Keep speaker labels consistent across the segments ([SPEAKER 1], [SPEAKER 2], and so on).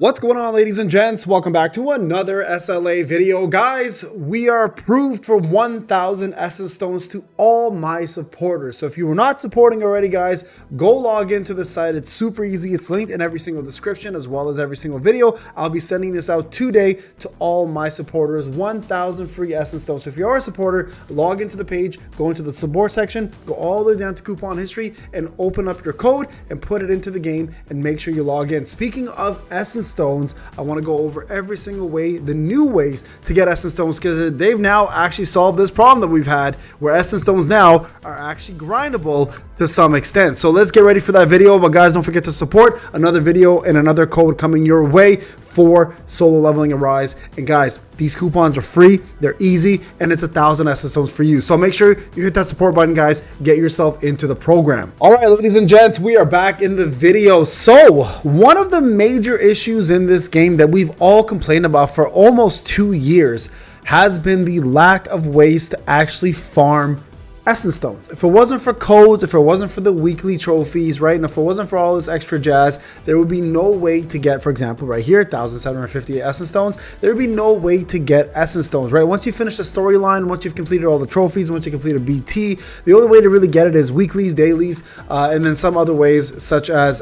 [SPEAKER 1] What's going on, ladies and gents? Welcome back to another SLA video. Guys, we are approved for 1,000 Essence Stones to all my supporters. So if you were not supporting already, guys, go log into the site. It's super easy. It's linked in every single description as well as every single video. I'll be sending this out today to all my supporters. 1,000 free Essence Stones. So if you are a supporter, log into the page, go into the support section, go all the way down to coupon history and open up your code and put it into the game and make sure you log in. Speaking of Essence Stones, I want to go over every single way, the new ways to get Essence Stones, because they've now actually solved this problem that we've had where Essence Stones now are actually grindable to some extent. So let's get ready for that video. But guys, don't forget to support another video and another code coming your way for solo leveling and rise. And guys, these coupons are free, they're easy, and it's 1,000 Essence Stones for you. So make sure you hit that support button, guys. Get yourself into the program. All right, ladies and gents, we are back in the video. So one of the major issues in this game that we've all complained about for almost 2 years has been the lack of ways to actually farm Essence Stones. If it wasn't for codes, if it wasn't for the weekly trophies, right, and if it wasn't for all this extra jazz, there would be no way to get, for example, right here, 1,758 Essence Stones, there would be no way to get Essence Stones, right? Once you finish the storyline, once you've completed all the trophies, once you completed BT, the only way to really get it is weeklies, dailies, and then some other ways such as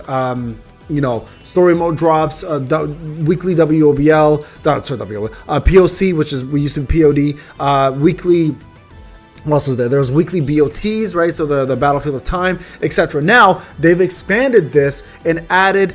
[SPEAKER 1] you know, story mode drops, weekly WOBL, POC, which is, we used to be POD, weekly. What else was there? There was weekly BOTs, right? So the Battlefield of Time, etc. Now they've expanded this and added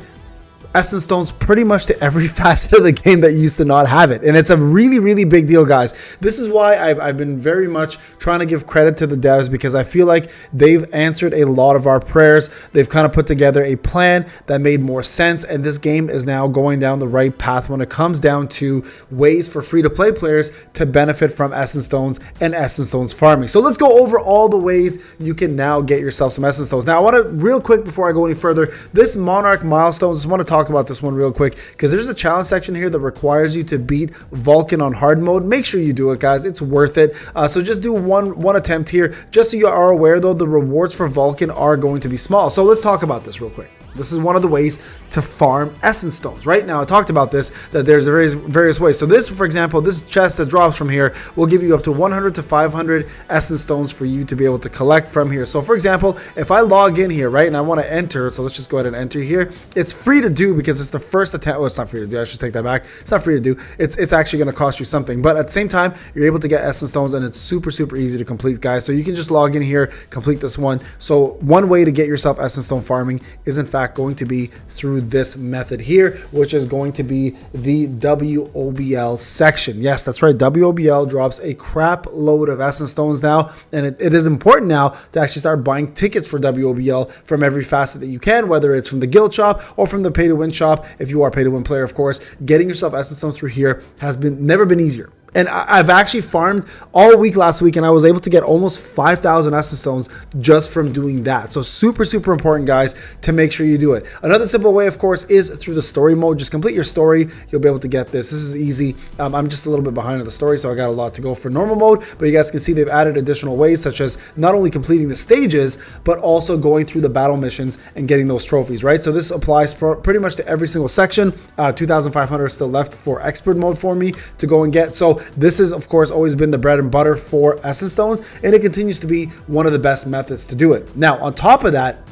[SPEAKER 1] Essence Stones pretty much to every facet of the game that used to not have it. And it's a really, really big deal, guys. This is why I've been very much trying to give credit to the devs, because I feel like they've answered a lot of our prayers. They've kind of put together a plan that made more sense. And this game is now going down the right path when it comes down to ways for free-to-play players to benefit from Essence Stones and Essence Stones farming. So let's go over all the ways you can now get yourself some Essence Stones. Now, I want to, real quick before I go any further, this Monarch Milestones, I just want to talk about this one real quick, because there's a challenge section here that requires you to beat Vulcan on hard mode. Make sure you do it, guys. It's worth it. So just do one attempt here. Just so you are aware, though, the rewards for Vulcan are going to be small. So let's talk about this real quick. This is one of the ways to farm Essence Stones. Right now, I talked about this, that there's various ways. So this, for example, this chest that drops from here will give you up to 100 to 500 Essence Stones for you to be able to collect from here. So for example, if I log in here, right, and I want to enter, so let's just go ahead and enter here. It's free to do because it's the first attempt. Well, it's not free to do. I should take that back. It's not free to do. It's actually going to cost you something. But at the same time, you're able to get Essence Stones, and it's super, super easy to complete, guys. So you can just log in here, complete this one. So one way to get yourself Essence Stone farming is, in fact, going to be through this method here, which is going to be the WOBL section. Yes, that's right. WOBL drops a crap load of Essence Stones now, and it is important now to actually start buying tickets for WOBL from every facet that you can, whether it's from the guild shop or from the pay to win shop. If you are a pay to win player, of course, getting yourself Essence Stones through here has never been easier. And I've actually farmed all week last week, and I was able to get almost 5,000 Essence Stones just from doing that. So super, super important, guys, to make sure you do it. Another simple way, of course, is through the story mode. Just complete your story. You'll be able to get this. This is easy. I'm just a little bit behind on the story, so I got a lot to go for normal mode. But you guys can see they've added additional ways, such as not only completing the stages, but also going through the battle missions and getting those trophies, right? So this applies pretty much to every single section. 2,500 are still left for expert mode for me to go and get. So this has, of course, always been the bread and butter for Essence Stones, and it continues to be one of the best methods to do it. Now, on top of that,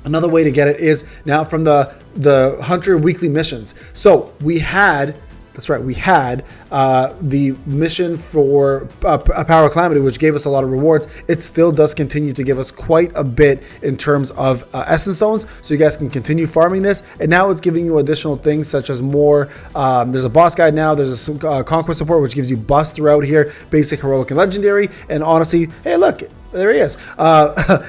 [SPEAKER 1] another way to get it is now from the Hunter weekly missions. So we had, that's right, we had the mission for a Power of Calamity, which gave us a lot of rewards. It still does continue to give us quite a bit in terms of Essence Stones, so you guys can continue farming this. And now it's giving you additional things such as more, there's a boss guide now, there's a conquest support, which gives you buffs throughout here, basic, heroic, and legendary. And honestly, hey, look, there he is.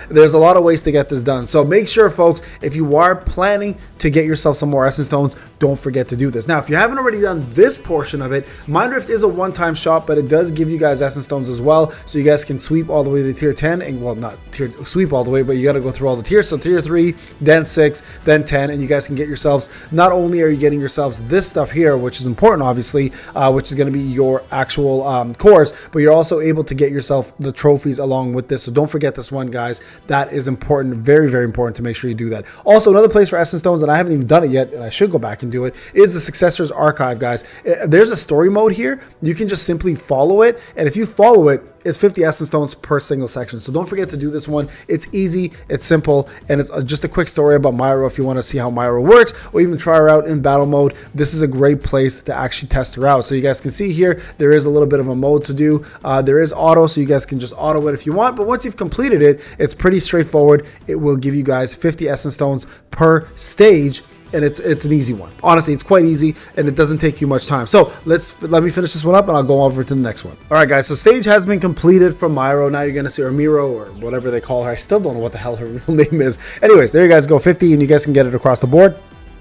[SPEAKER 1] There's a lot of ways to get this done. So make sure, folks, if you are planning to get yourself some more Essence Stones, don't forget to do this. Now, if you haven't already done this portion of it, Mindrift is a one-time shop, but it does give you guys Essence Stones as well. So you guys can sweep all the way to tier 10. And, well, not sweep all the way, but you got to go through all the tiers. So tier 3, then 6, then 10. And you guys can get yourselves, not only are you getting yourselves this stuff here, which is important, obviously, which is going to be your actual cores, but you're also able to get yourself the trophies along with with this. So don't forget this one, guys. That is important, very, very important to make sure you do that. Also, another place for Essence Stones, and I haven't even done it yet, and I should go back and do it, is the Successors Archive, guys. There's a story mode here. You can just simply follow it, and if you follow it, it's 50 Essence Stones per single section. So don't forget to do this one. It's easy, it's simple, and it's just a quick story about Myro if you want to see how Myro works, or even try her out in battle mode. This is a great place to actually test her out. So you guys can see here, there is a little bit of a mode to do. There is auto, so you guys can just auto it if you want, but once you've completed it, it's pretty straightforward. It will give you guys 50 Essence Stones per stage, and it's an easy one. Honestly, it's quite easy, and it doesn't take you much time. So let me finish this one up, and I'll go over to the next one. All right, guys, so stage has been completed from Myro. Now you're gonna see, or Miro, or whatever they call her. I still don't know what the hell her real name is. Anyways, there you guys go, 50, and you guys can get it across the board.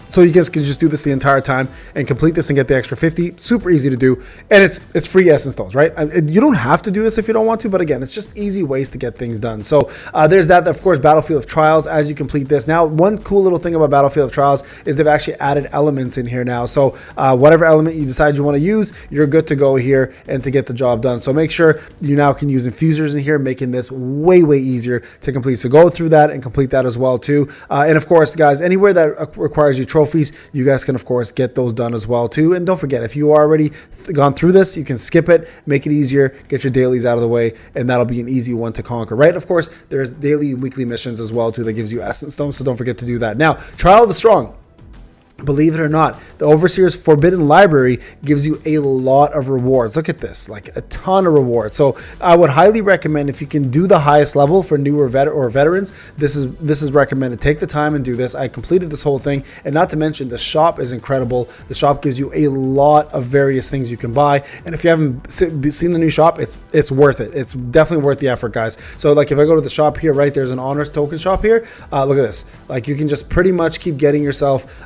[SPEAKER 1] So you guys can just do this the entire time and complete this and get the extra 50. Super easy to do, and it's free Essence Stones, right? You don't have to do this if you don't want to, but again, it's just easy ways to get things done. So there's that. Of course, Battlefield of Trials as you complete this. Now, one cool little thing about Battlefield of Trials is they've actually added elements in here now. So whatever element you decide you want to use, you're good to go here and to get the job done. So make sure you now can use infusers in here, making this way, way easier to complete. So go through that and complete that as well too. And of course, guys, anywhere that requires you trophies, you guys can of course get those done as well too. And don't forget, if you already gone through this, you can skip it, make it easier, get your dailies out of the way, and that'll be an easy one to conquer, right? Of course, there's daily and weekly missions as well too that gives you Essence Stones, so don't forget to do that. Now, Trial of the Strong. Believe it or not, the Overseer's Forbidden Library gives you a lot of rewards. Look at this, like a ton of rewards. So I would highly recommend, if you can do the highest level for newer veterans, this is recommended. Take the time and do this. I completed this whole thing, and not to mention the shop is incredible. The shop gives you a lot of various things you can buy, and if you haven't seen the new shop, it's worth it. It's definitely worth the effort, guys. So like if I go to the shop here, right, there's an honors token shop here. Look at this. Like you can just pretty much keep getting yourself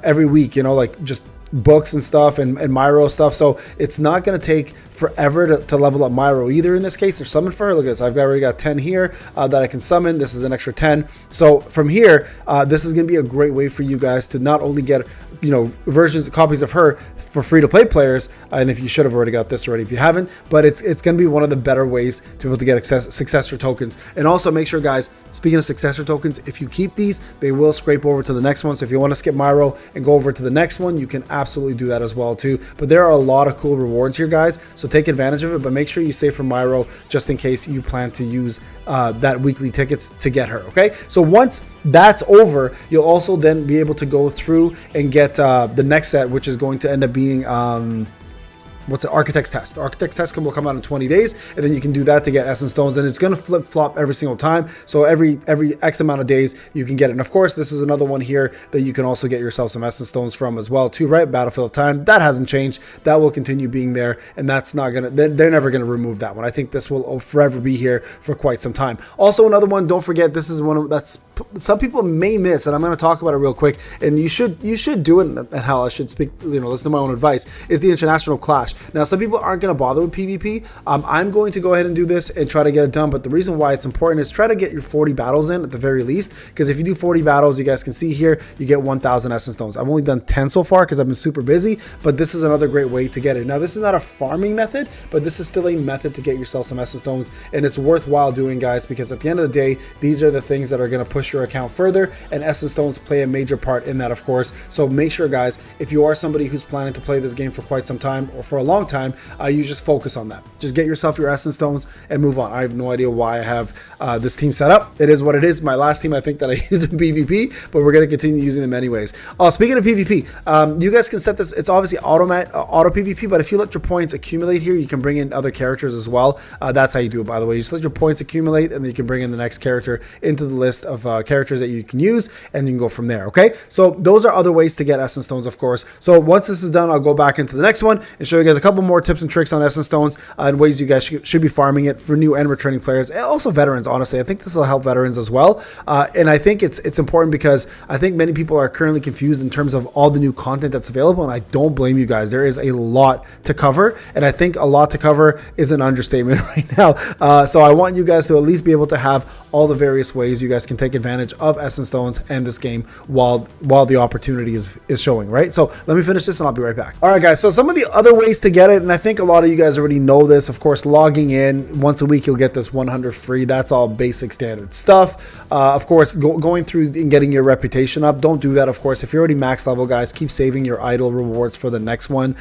[SPEAKER 1] every week, you know, like just books and stuff and Myro stuff. So it's not going to take forever to level up Myro either in this case. They're summoned for her. Look at this. I've already got 10 here that I can summon. This is an extra 10. So from here, this is going to be a great way for you guys to not only get, you know, copies of her for free to play players, and if you should have already got this already if you haven't, but it's going to be one of the better ways to be able to get successor tokens. And also make sure, guys, speaking of successor tokens, if you keep these, they will scrape over to the next one. So if you want to skip Myro and go over to the next one, you can absolutely do that as well too. But there are a lot of cool rewards here, guys, so take advantage of it, but make sure you save for Myro just in case you plan to use that weekly tickets to get her. Okay, so once that's over, you'll also then be able to go through and get the next set, which is going to end up being what's it? Architect's Test. Architect's Test will come out in 20 days, and then you can do that to get Essence Stones, and it's going to flip-flop every single time. So every X amount of days, you can get it. And of course, this is another one here that you can also get yourself some Essence Stones from as well, too, right? Battlefield of Time. That hasn't changed. That will continue being there, and that's not going to, they're never going to remove that one. I think this will forever be here for quite some time. Also, another one, don't forget, this is one of, that's, some people may miss, and I'm going to talk about it real quick, and you should do it, and hell, I should speak, you know, listen to my own advice, is the International Clash. Now, some people aren't going to bother with PvP. I'm going to go ahead and do this and try to get it done, but the reason why it's important is try to get your 40 battles in at the very least, because if you do 40 battles, you guys can see here, you get 1,000 Essence Stones. I've only done 10 so far because I've been super busy, but this is another great way to get it. Now, this is not a farming method, but this is still a method to get yourself some Essence Stones, and it's worthwhile doing, guys, because at the end of the day, these are the things that are going to push your account further, and Essence Stones play a major part in that, of course. So make sure, guys, if you are somebody who's planning to play this game for quite some time or for a long time, you just focus on that. Just get yourself your Essence Stones and move on. I have no idea why I have this team set up. It is what it is. My last team, I think, that I used in PvP, but we're going to continue using them anyways. Speaking of PvP, you guys can set this. It's obviously auto PvP, but if you let your points accumulate here, you can bring in other characters as well. That's how you do it, by the way. You just let your points accumulate, and then you can bring in the next character into the list of characters that you can use, and you can go from there. Okay, so those are other ways to get Essence Stones, of course. So once this is done, I'll go back into the next one and show you guys a couple more tips and tricks on Essence Stones and ways you guys should be farming it for new and returning players, and also veterans. Honestly, I think this will help veterans as well, and I think it's important because I think many people are currently confused in terms of all the new content that's available, and I don't blame you guys. There is a lot to cover, and I think a lot to cover is an understatement right now. So I want you guys to at least be able to have all the various ways you guys can take advantage of Essence Stones and this game while the opportunity is showing, right? So let me finish this and I'll be right back. All right, guys, so some of the other ways to get it, and I think a lot of you guys already know this. Of course, logging in once a week, you'll get this 100 free. That's all basic standard stuff. Of course, going through and getting your reputation up, don't do that. Of course, if you're already max level, guys, keep saving your idle rewards for the next one.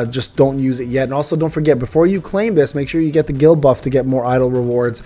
[SPEAKER 1] Just don't use it yet. And also, don't forget, before you claim this, make sure you get the guild buff to get more idle rewards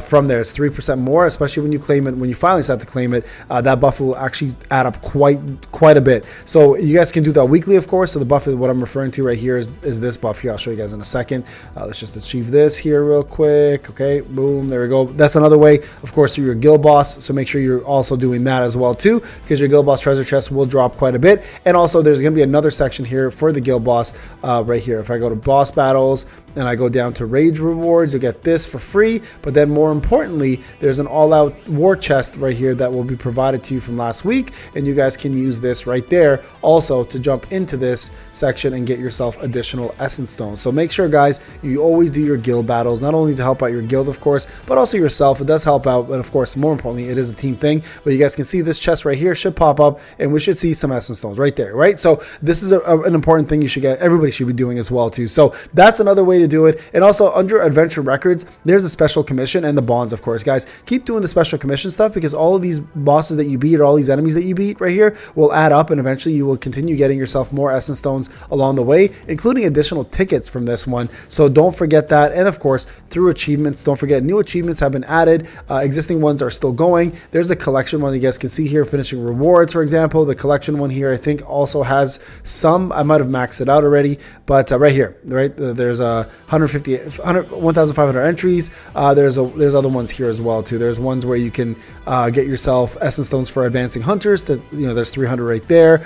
[SPEAKER 1] from there. It's 3% more, especially when you claim it. When you finally start to claim it, that buff will actually add up quite a bit. So you guys can do that weekly, of course. So the buff is what I'm referring to right here is this buff here. I'll show you guys in a second. Let's just achieve this here real quick. Okay, boom, there we go. That's another way, of course, through your guild boss. So make sure you're also doing that as well too, because your guild boss treasure chest will drop quite a bit. And also there's going to be another section here for the guild boss right here. If I go to boss battles and I go down to rage rewards, you'll get this for free. But then more importantly, there's an all-out war chest right here that will be provided to you from last week, and you guys can use this right there also to jump into this section and get yourself additional essence stones. So make sure, guys, you always do your guild battles, not only to help out your guild, of course, but also yourself. It does help out, but of course, more importantly, it is a team thing. But you guys can see this chest right here should pop up, and we should see some essence stones right there, right? So this is an important thing you should get. Everybody should be doing as well too. So that's another way to do it. And also under adventure records, there's a special commission and the bonds, of course. Guys, keep doing the special commission stuff, because all of these bosses that you beat or all these enemies that you beat right here will add up, and eventually you will continue getting yourself more essence stones along the way, including additional tickets from this one. So don't forget that. And of course, through achievements, don't forget new achievements have been added. Existing ones are still going. There's a collection one you guys can see here, finishing rewards, for example. The collection one here, I think, also has some. I might have maxed it out already, but right here, right, there's a 1,500 entries. There's other ones here as well too. There's ones where you can get yourself essence stones for advancing hunters. That, you know, there's 300 right there,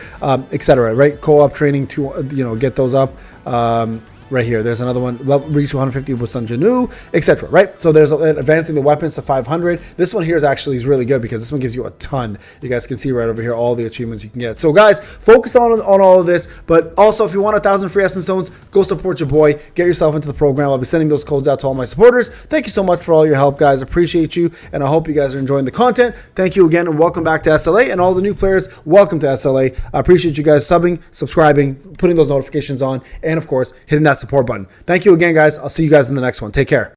[SPEAKER 1] etc. Right, co-op training to, you know, get those up. Right here, there's another one, reach 150 with Sun Janu, etc. Right, so there's advancing the weapons to 500. This one here is really good, because this one gives you a ton. You guys can see right over here all the achievements you can get. So guys, focus on all of this, but also if you want 1,000 free essence stones, go support your boy, get yourself into the program. I'll be sending those codes out to all my supporters. Thank you so much for all your help, guys. Appreciate you, and I hope you guys are enjoying the content. Thank you again, and welcome back to SLA, and all the new players, welcome to SLA. I appreciate you guys subbing, subscribing, putting those notifications on, and of course hitting that support button. Thank you again, guys. I'll see you guys in the next one. Take care.